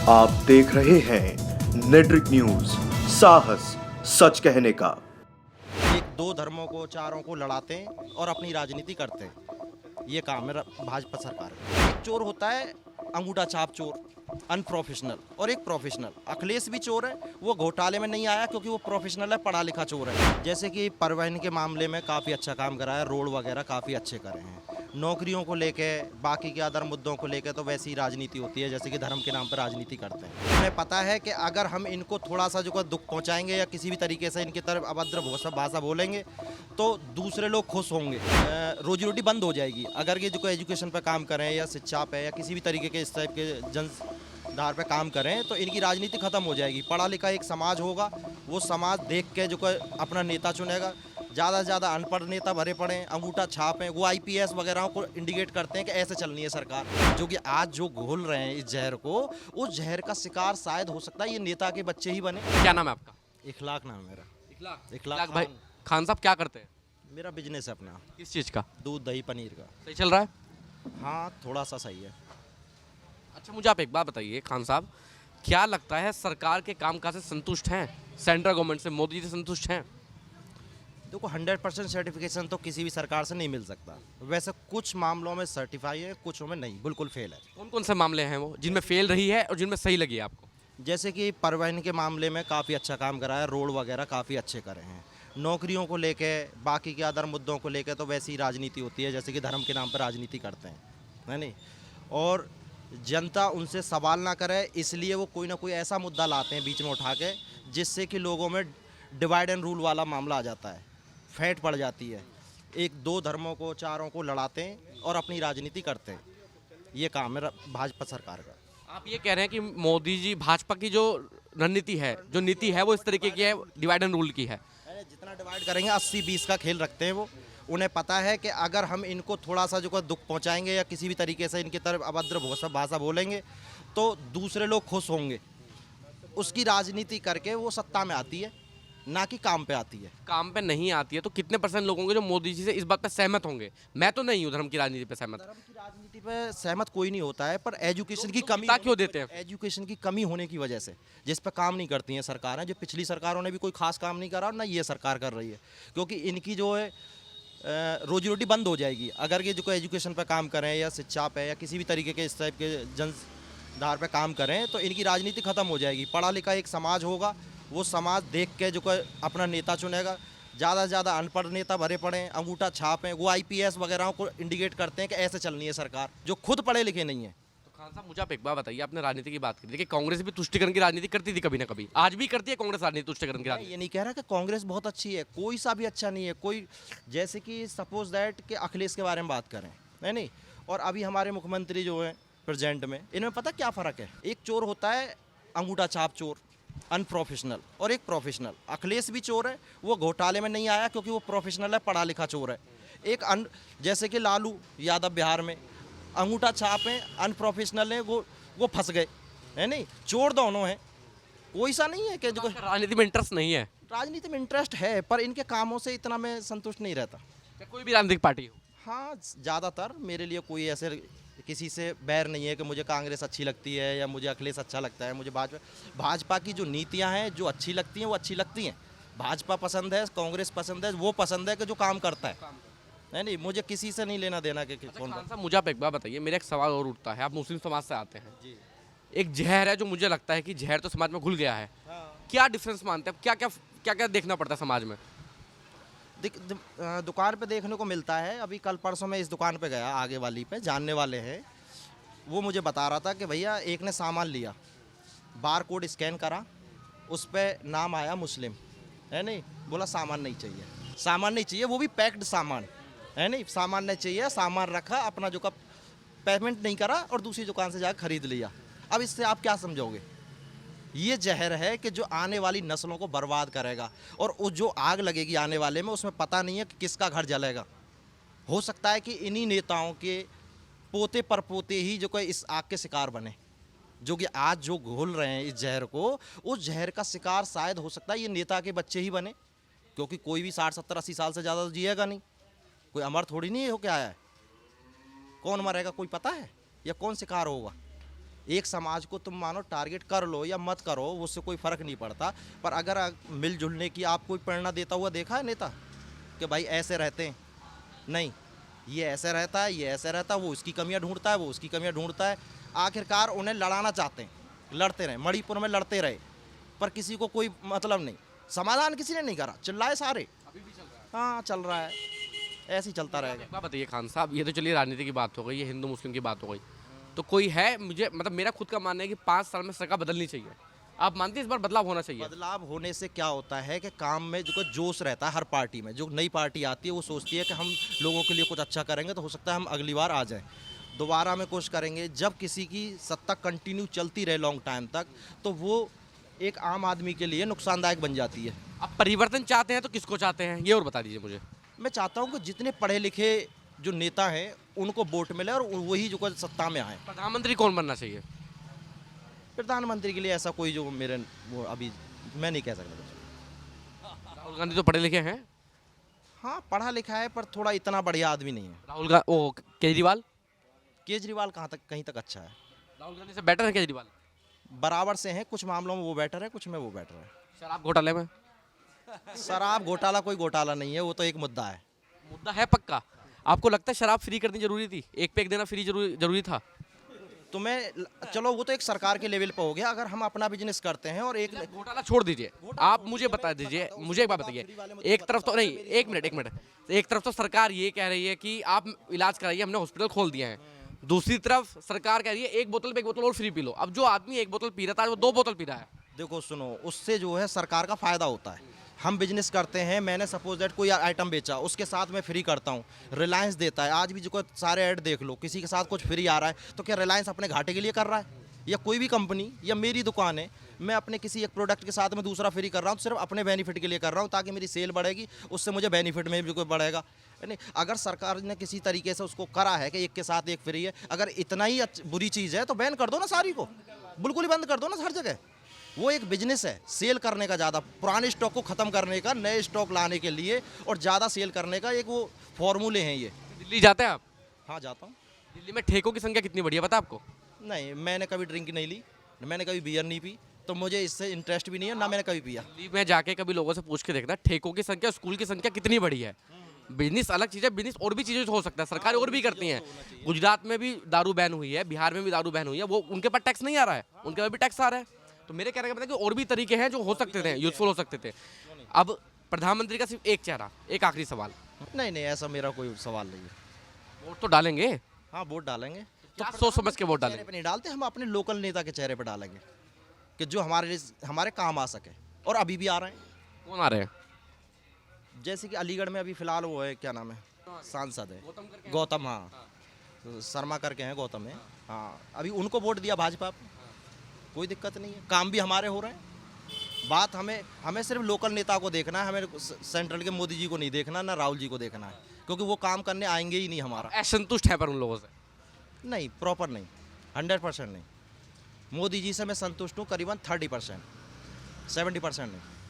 आप देख रहे हैं नेट्रिक न्यूज, साहस सच कहने का। एक दो धर्मों को चारों को लड़ाते हैं और अपनी राजनीति करते हैं। ये काम है भाजपा सरकार का। एक चोर होता है अंगूठा छाप चोर, अनप्रोफेशनल, और एक प्रोफेशनल। अखिलेश भी चोर है, वो घोटाले में नहीं आया क्योंकि वो प्रोफेशनल है, पढ़ा लिखा चोर है। जैसे कि परिवहन के मामले में काफ़ी अच्छा काम करा है, रोड वगैरह काफ़ी अच्छे करे हैं। नौकरियों को लेके, बाकी के अदर मुद्दों को लेके तो वैसी राजनीति होती है जैसे कि धर्म के नाम पर राजनीति करते हैं। उन्हें पता है कि अगर हम इनको थोड़ा सा जो दुख पहुंचाएंगे या किसी भी तरीके से इनकी तरफ अभद्र भाषा बोलेंगे तो दूसरे लोग खुश होंगे, रोजी रोटी बंद हो जाएगी। अगर ये जो एजुकेशन पे काम करें या शिक्षा पे या किसी भी तरीके के इस टाइप के जनधार पे काम करें तो इनकी राजनीति खत्म हो जाएगी। पढ़ा लिखा एक समाज होगा, वो समाज देख के जो अपना नेता चुनेगा। ज़्यादा से ज़्यादा अनपढ़ नेता भरे पड़े, अंगूठा छाप हैं, वो आईपीएस वगैरह को इंडिकेट करते हैं कि ऐसे चलनी है सरकार। जो कि आज जो घोल रहे हैं इस जहर को, उस जहर का शिकार शायद हो सकता है ये नेता के बच्चे ही बने। क्या नाम है आपका? इखलाक नाम है मेरा। इखलाक भाई खान साहब क्या करते हैं? मेरा बिजनेस है अपना, किस चीज़ का? दूध दही पनीर का। सही चल रहा है? हाँ, थोड़ा सा सही है। अच्छा, मुझे आप एक बात बताइए खान साहब, क्या लगता है सरकार के कामकाज से संतुष्ट हैं? सेंट्रल गवर्नमेंट से, मोदी जी से संतुष्ट हैं? देखो 100% सर्टिफिकेशन तो किसी भी सरकार से नहीं मिल सकता। वैसे कुछ मामलों में सर्टिफाई है, कुछ में नहीं, बिल्कुल फेल है। कौन कौन से मामले हैं वो जिनमें फेल रही है और जिनमें सही लगी है आपको? जैसे कि परिवहन के मामले में काफ़ी अच्छा काम करा है, रोड वगैरह काफ़ी अच्छे करे हैं। नौकरियों को लेके, बाकी के अदर मुद्दों को लेके तो वैसी राजनीति होती है जैसे कि धर्म के नाम पर राजनीति करते हैं, है नहीं। और जनता उनसे सवाल ना करे इसलिए वो कोई ना कोई ऐसा मुद्दा लाते हैं बीच में उठा के जिससे कि लोगों में डिवाइड एंड रूल वाला मामला आ जाता है, फैट पड़ जाती है। एक दो धर्मों को चारों को लड़ाते हैं और अपनी राजनीति करते हैं। ये काम है भाजपा सरकार का। आप ये कह रहे हैं कि मोदी जी, भाजपा की जो रणनीति है, जो नीति है, वो इस तरीके की है, डिवाइड एंड रूल की है। जितना डिवाइड करेंगे 80-20 का खेल रखते हैं वो। उन्हें पता है कि अगर हम इनको थोड़ा सा जो दुख पहुंचाएंगे या किसी भी तरीके से इनकी तरफ अभद्र भाषा बोलेंगे तो दूसरे लोग खुश होंगे। उसकी राजनीति करके वो सत्ता में आती है, ना कि काम पे आती है। काम पे नहीं आती है तो कितने % लोग होंगे जो मोदी जी से इस बात पे सहमत होंगे? मैं तो नहीं हूँ धर्म की राजनीति पे सहमत। धर्म की राजनीति पे सहमत कोई नहीं होता है, पर एजुकेशन की कमी क्यों देते हैं? एजुकेशन की कमी होने की वजह से जिस पे काम नहीं करती हैं सरकारें। जो पिछली सरकारों ने भी कोई खास काम नहीं करा और ना ये सरकार कर रही है, क्योंकि इनकी जो है रोजी रोटी बंद हो जाएगी अगर ये जो एजुकेशन पे काम करें या शिक्षा पे या किसी भी तरीके के इस टाइप के जनधार पे काम करें तो इनकी राजनीति खत्म हो जाएगी। पढ़ा लिखा एक समाज होगा, वो समाज देख के जो अपना नेता चुनेगा। ज़्यादा से ज़्यादा अनपढ़ नेता भरे पड़े, अंगूठा छाप हैं, वो आईपीएस वगैरह को इंडिकेट करते हैं कि ऐसे चलनी है सरकार, जो खुद पढ़े लिखे नहीं है। तो खान साहब, मुझे आप एक बात बताइए, आपने राजनीति की बात की, देखिए कांग्रेस भी तुष्टिकरण की राजनीति करती थी कभी ना कभी, आज भी करती है कांग्रेस राजनीति, तुष्टिकरण की मैं राजनीति। ये नहीं कह रहा कि कांग्रेस बहुत अच्छी है, कोई सा भी अच्छा नहीं है। कोई जैसे कि सपोज दैट कि अखिलेश के बारे में बात करें, है नहीं, और अभी हमारे मुख्यमंत्री जो हैं प्रेजेंट में, इनमें पता क्या फ़र्क है? एक चोर होता है अंगूठा छाप चोर, अनप्रोफेशनल, और एक प्रोफेशनल। अखिलेश भी चोर है, वो घोटाले में नहीं आया क्योंकि वो प्रोफेशनल है, पढ़ा लिखा चोर है। एक जैसे कि लालू यादव बिहार में अंगूठा छाप हैं, अनप्रोफेशनल है, वो फंस गए, है नहीं। चोर दोनों हैं, कोई सा नहीं है कि जो राजनीति में इंटरेस्ट नहीं है। राजनीति में इंटरेस्ट है, पर इनके कामों से इतना मैं संतुष्ट नहीं रहता। कोई भी राजनीतिक पार्टी हो? हाँ, ज़्यादातर मेरे लिए कोई ऐसे किसी से बैर नहीं है कि मुझे कांग्रेस अच्छी लगती है या मुझे अखिलेश अच्छा लगता है। मुझे भाजपा की जो नीतियां हैं जो अच्छी लगती हैं वो अच्छी लगती हैं। भाजपा पसंद है, कांग्रेस पसंद है, वो पसंद है कि जो काम करता है नहीं। मुझे किसी से नहीं लेना देना कि कौन। खान साहब, मुझे आप एक बात बताइए, मेरा एक सवाल और उठता है, आप मुस्लिम समाज से आते हैं जी। एक जहर है जो मुझे लगता है कि जहर तो समाज में घुल गया है। क्या डिफरेंस मानते हैं? क्या क्या देखना पड़ता है समाज में? दुकान पे देखने को मिलता है। अभी कल परसों में इस दुकान पे गया, आगे वाली पे जानने वाले हैं, वो मुझे बता रहा था कि भैया एक ने सामान लिया, बार कोड स्कैन करा, उस पर नाम आया मुस्लिम, है नहीं। बोला सामान नहीं चाहिए, सामान नहीं चाहिए, वो भी पैक्ड सामान, है नहीं। सामान नहीं चाहिए, सामान रखा, अपना जो का पेमेंट नहीं करा और दूसरी दुकान से जाकर खरीद लिया। अब इससे आप क्या समझोगे? ये जहर है कि जो आने वाली नस्लों को बर्बाद करेगा, और वो जो आग लगेगी आने वाले में, उसमें पता नहीं है कि किसका घर जलेगा। हो सकता है कि इन्हीं नेताओं के पोते परपोते ही जो कोई इस आग के शिकार बने, जो कि आज जो घोल रहे हैं इस जहर को, उस जहर का शिकार शायद हो सकता है ये नेता के बच्चे ही बने, क्योंकि कोई भी 60, 70, 80 साल से ज़्यादा तो जिएगा नहीं। कोई अमर थोड़ी नहीं हो के आया है। कौन मरेगा कोई पता है, या कौन शिकार होगा? एक समाज को तुम मानो टारगेट कर लो या मत करो, उससे कोई फ़र्क नहीं पड़ता। पर अगर मिलजुलने की आप कोई प्रेरणा देता हुआ देखा है नेता कि भाई ऐसे रहते हैं? नहीं, ये ऐसे रहता है, ये ऐसे रहता है, वो उसकी कमियां ढूंढता है, वो उसकी कमियां ढूंढता है। आखिरकार उन्हें लड़ाना चाहते हैं, लड़ते रहे, मणिपुर में लड़ते रहे, पर किसी को कोई मतलब नहीं, समाधान किसी ने नहीं करा, चिल्लाए सारे। अभी भी चल रहा है। हाँ, चल रहा है, ऐसे ही चलता रहेगा। एक बात बताइए खान साहब, ये तो चलिए राजनीति की बात हो गई, ये हिंदू मुस्लिम की बात हो गई, तो कोई है, मुझे मतलब मेरा खुद का मानना है कि 5 साल में सरकार बदलनी चाहिए। आप मानते हैं इस बार बदलाव होना चाहिए? बदलाव होने से क्या होता है कि काम में जो जोश रहता है हर पार्टी में, जो नई पार्टी आती है वो सोचती है कि हम लोगों के लिए कुछ अच्छा करेंगे तो हो सकता है हम अगली बार आ जाएं, दोबारा में कोशिश करेंगे। जब किसी की सत्ता कंटिन्यू चलती रहे लॉन्ग टाइम तक, तो वो एक आम आदमी के लिए नुकसानदायक बन जाती है। आप परिवर्तन चाहते हैं तो किसको चाहते हैं, ये और बता दीजिए मुझे। मैं चाहता हूँ कि जितने पढ़े लिखे जो नेता हैं उनको वोट मिले और वही जो सत्ता में आए। प्रधानमंत्री कौन बनना चाहिए? प्रधानमंत्री के लिए ऐसा कोई जो मेरे वो अभी मैं नहीं कह सकता कुछ। राहुल गांधी तो पढ़े लिखे हैं। हाँ, पढ़ा लिखा है पर थोड़ा इतना बढ़िया आदमी नहीं है। केजरीवाल? केजरीवाल कहीं तक अच्छा है। राहुल गांधी से बेटर है केजरीवाल? बराबर से हैं, कुछ मामलों में वो बेटर है, कुछ में वो बेटर है। शराब घोटाले में? शराब घोटाला कोई घोटाला नहीं है, वो तो एक मुद्दा है। मुद्दा है पक्का। आपको लगता है शराब फ्री करनी जरूरी थी? एक पे एक देना फ्री जरूरी था? तो मैं चलो वो तो एक सरकार के लेवल पर हो गया। अगर हम अपना बिजनेस करते हैं और एक घोटाला छोड़ दीजिए, आप मुझे बता दीजिए, मुझे एक बात बताइए। एक तरफ तो नहीं, एक मिनट, एक तरफ तो सरकार ये कह रही है कि आप इलाज कराइए, हमने हॉस्पिटल खोल दिए हैं। दूसरी तरफ सरकार कह रही है एक बोतल पे एक बोतल और फ्री पी लो। अब जो आदमी एक बोतल पी रहा था वो 2 बोतल पी रहा है। देखो सुनो, उससे जो है सरकार का फायदा होता है। हम बिजनेस करते हैं, मैंने सपोज दैट कोई आइटम बेचा, उसके साथ मैं फ्री करता हूँ, रिलायंस देता है। आज भी जो सारे ऐड देख लो, किसी के साथ कुछ फ्री आ रहा है तो क्या रिलायंस अपने घाटे के लिए कर रहा है? या कोई भी कंपनी या मेरी दुकान है, मैं अपने किसी एक प्रोडक्ट के साथ में दूसरा फ्री कर रहा हूँ तो सिर्फ अपने बेनिफिट के लिए कर रहा हूँ, ताकि मेरी सेल बढ़ेगी, उससे मुझे बेनिफिट में भी कोई बढ़ेगा। नहीं, अगर सरकार ने किसी तरीके से उसको करा है कि एक के साथ एक फ्री है, अगर इतना ही बुरी चीज़ है तो बैन कर दो ना सारी को, बिल्कुल ही बंद कर दो ना हर जगह। वो एक बिजनेस है, सेल करने का, ज़्यादा पुराने स्टॉक को ख़त्म करने का, नए स्टॉक लाने के लिए और ज़्यादा सेल करने का एक वो फॉर्मूले हैं ये। दिल्ली जाते हैं आप? हाँ, जाता हूँ। दिल्ली में ठेकों की संख्या कितनी बढ़ी है पता है आपको? नहीं, मैंने कभी ड्रिंक नहीं ली, मैंने कभी बियर नहीं पी, तो मुझे इससे इंटरेस्ट भी नहीं है, ना मैंने कभी पिया। दिल्ली में जाके कभी लोगों से पूछ के देखना ठेकों की संख्या, स्कूल की संख्या कितनी बढ़ी है। बिजनेस अलग चीज़ है, बिजनेस और भी चीज़ें हो सकता है, सरकार और भी करती हैं। गुजरात में भी दारू बैन हुई है, बिहार में भी दारू बैन हुई है, वो उनके पास टैक्स नहीं आ रहा है, उनके पास भी टैक्स आ रहा है। तो मेरे कहने का मतलब कि और भी तरीके हैं जो हो सकते थे, यूजफुल हो सकते थे। अब प्रधानमंत्री का सिर्फ एक चेहरा, एक आखिरी सवाल। नहीं, ऐसा मेरा कोई सवाल नहीं है। वोट तो डालेंगे? हाँ, वोट डालेंगे। तो आप सोच समझ के वोट चेहरे डालेंगे? पे नहीं डालते, हम अपने लोकल नेता के चेहरे पे डालेंगे कि जो हमारे काम आ सके, और अभी भी आ रहे हैं। कौन आ रहे हैं? जैसे कि अलीगढ़ में अभी फिलहाल वो है, क्या नाम है, सांसद है गौतम, हाँ, तो शर्मा करके हैं गौतम है, हाँ, अभी उनको वोट दिया भाजपा पे, कोई दिक्कत नहीं है, काम भी हमारे हो रहे हैं। बात हमें सिर्फ लोकल नेता को देखना है, हमें सेंट्रल के मोदी जी को नहीं देखना, ना राहुल जी को देखना है, क्योंकि वो काम करने आएंगे ही नहीं हमारा। असंतुष्ट है पर उन लोगों से? नहीं, प्रॉपर नहीं, 100% नहीं। मोदी जी से मैं संतुष्ट हूँ करीबन 30%, 70% नहीं।